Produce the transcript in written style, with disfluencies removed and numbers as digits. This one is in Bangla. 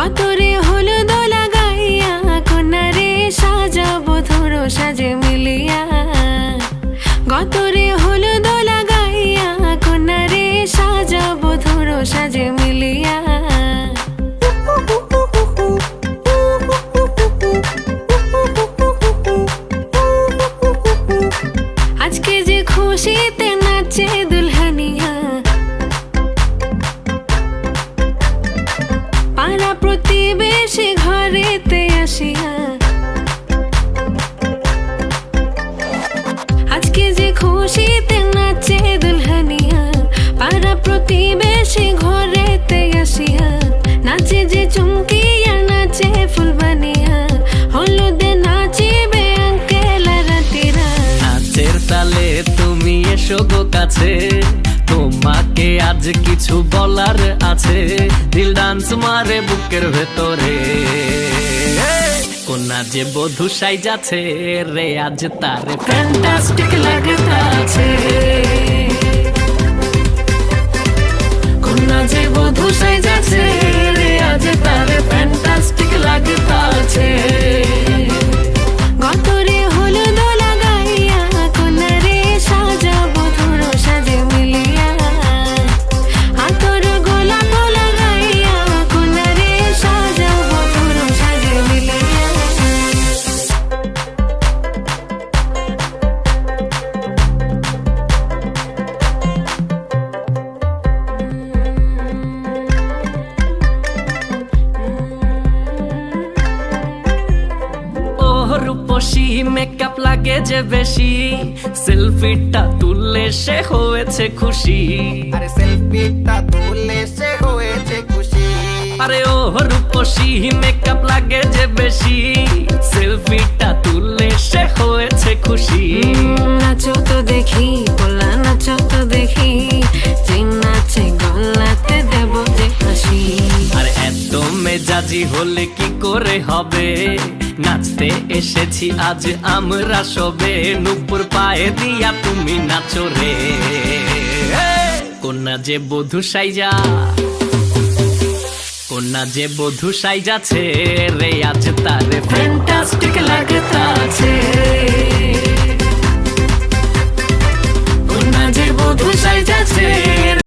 গতরে হলুদ লাগাইয়া কন্যারে সাজাবো ধরো সাজে মিলিয়া। গতরে হলুদ লাগাইয়া কন্যারে সাজাবো ধরো সাজে মিলিয়া। আজকে যে খুশিতে নাচে দুলহানিয়া, পাড়া প্রতিবেশী ঘরেতে আসিয়া। আজকে যে খুশিতে নাচে দুলহানিয়া, পাড়া প্রতিবেশী ঘরেতে আসিয়া। নাচে যে চুমকিয়া নাচে ফুলবানিয়া, হলুদে নাচিবে আঙ্কেল রাতিরা। নাচের তালে তুমি এসো গো কাছে, তোমাকে আজ কিছু বলার আছে। দিল ডান্স মারে বুকের ভেতরে, কোনা যে বধূ সাইজাছে রে আজ তারে ফ্যান্টাস্টিক লাগতাছে। কন্যা যে বধূ সাইজাছে রে আজ তারে ফ্যান্টাস্টিক লাগতাছে। গতরে হলুদ লাগাইয়া কন্যারে সাজাবো ধরো সাজে মিলিয়া। আতর গোলাপ লাগাইয়া কন্যারে সাজাবো ধরো সাজে মিলিয়া। রূপসী মেকআপ লাগে যে বেশি, সেলফিটা তুললে সে হয়েছে খুশি। আরে সেলফিটা তুললে সে হয়েছে খুশি। আরে ও রূপসী মেকআপ লাগে যে বেশি, সেলফিটা তুললে সে হয়েছে খুশি। নাচো তো দেখি গোলা, নাচো তো দেখি, যে নাচে গলাতে দেব যে হাসি। আর এত মেজাজি হলে কি করে হবে, নাচতে এসেছি আজ আমরা সবে। নুপুর পায়ে দিয়া তুমি নাচো রে, কন্যা যে বধূ সাইজা, কন্যা যে বধূ সাইজাছে রে আজ তারে ফ্যান্টাস্টিক লাগতাছে। কন্যা যে বধূ সাইজাছে